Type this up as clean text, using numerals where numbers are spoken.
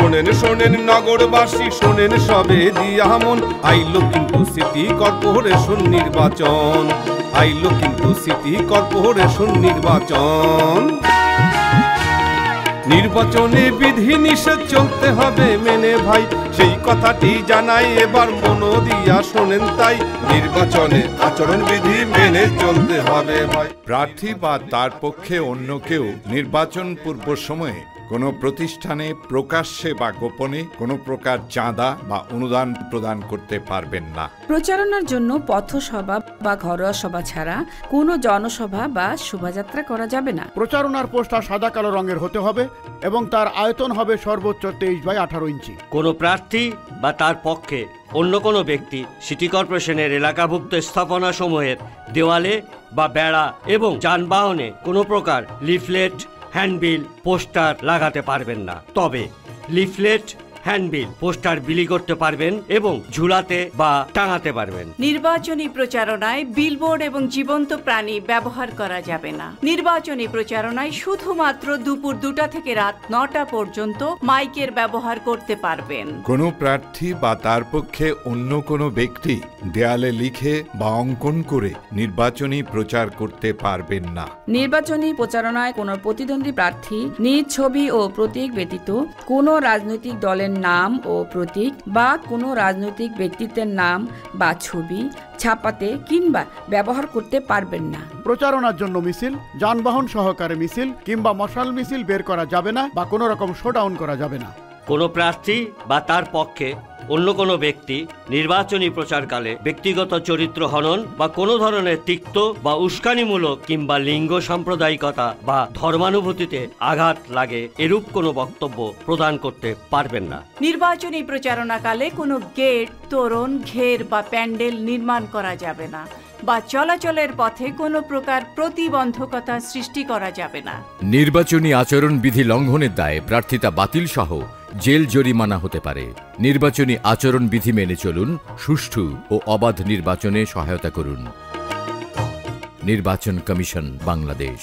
শোনেন শোনেন নগরবাসী, শোনেন সবে দিয়া মন, আইলো কিন্তু সিটি কর্পোরেশন নির্বাচন, আইলো কিন্তু সিটি কর্পোরেশন নির্বাচন। নির্বাচনে বিধি নিষেধ চলতে হবে মেনে ভাই, সেই কথাটি জানাই এবার মন দিয়া শোনেন তাই, নির্বাচনে আচরণ বিধি মেনে চলতে হবে ভাই। প্রার্থী বা তার পক্ষে অন্য কেউ নির্বাচন পূর্ব সময়ে কোনো প্রতিষ্ঠানে প্রকাশ্যে বা গোপনে কোনো প্রকার চাঁদা বা অনুদান প্রদান করতে পারবেন না। প্রচারণার জন্য পথসভা বা ঘরোয়া সভা ছাড়া কোনো জনসভা বা শোভাযাত্রা করা যাবে না। প্রচারণার পোস্টার সাদা কালো রঙের হতে হবে এবং তার আয়তন হবে সর্বোচ্চ 23/18 ইঞ্চি। কোনো প্রার্থী বা তার পক্ষে অন্য কোনো ব্যক্তি সিটি কর্পোরেশনের এলাকাভুক্ত স্থাপনাসমূহের দেওয়ালে বা বেড়া এবং যানবাহনে কোনো প্রকার লিফলেট, হ্যান্ডবিল, পোস্টার লাগাতে পারবেন না। তবে লিফলেট, হ্যান্ডবিল, পোস্টার বিলি করতে পারবেন এবং ঝুলাতে বা টাঙাতে পারবেন। নির্বাচনী প্রচারণায় বিলবোর্ড এবং জীবন্ত প্রাণী ব্যবহার করা যাবে না। নির্বাচনী প্রচারণায় শুধুমাত্র দুপুর 2টা থেকে রাত 9টা পর্যন্ত মাইকের ব্যবহার করতে পারবেন। কোনো প্রার্থী বা তার পক্ষে অন্য কোনো ব্যক্তি দেয়ালে লিখে বা অঙ্কন করে নির্বাচনী প্রচার করতে পারবেন না। নির্বাচনী প্রচারণায় কোনো প্রতিদ্বন্দ্বী প্রার্থী নিজ ছবি ও প্রতীক ব্যতীত কোনো রাজনৈতিক দলের নাম ও প্রতীক বা কোনো রাজনৈতিক ব্যক্তিত্বের নাম বা ছবি ছাপাতে কিংবা ব্যবহার করতে পারবেন না। প্রচারণার জন্য মিছিল, যানবাহন সহকারে মিছিল কিংবা মশাল মিছিল বের করা যাবে না বা কোনো রকম শোডাউন করা যাবে না। কোনো প্রার্থী বা তার পক্ষে অন্য কোনো ব্যক্তি নির্বাচনী প্রচারকালে ব্যক্তিগত চরিত্র হনন বা কোনো ধরনের তিক্ত বা উস্কানিমূলক কিংবা লিঙ্গ সাম্প্রদায়িকতা বা ধর্মানুভূতিতে আঘাত লাগে এরূপ কোনো বক্তব্য প্রদান করতে পারবেন না। নির্বাচনী প্রচারণাকালে কোনো গেট, তোরণ, ঘের বা প্যান্ডেল নির্মাণ করা যাবে না বা চলাচলের পথে কোনো প্রকার প্রতিবন্ধকতা সৃষ্টি করা যাবে না। নির্বাচনী আচরণ বিধি লঙ্ঘনের দায়ে প্রার্থিতা বাতিল সহ জেল জরিমানা হতে পারে। নির্বাচনী আচরণ বিধি মেনে চলুন, সুষ্ঠু ও অবাধ নির্বাচনে সহায়তা করুন। নির্বাচন কমিশন, বাংলাদেশ।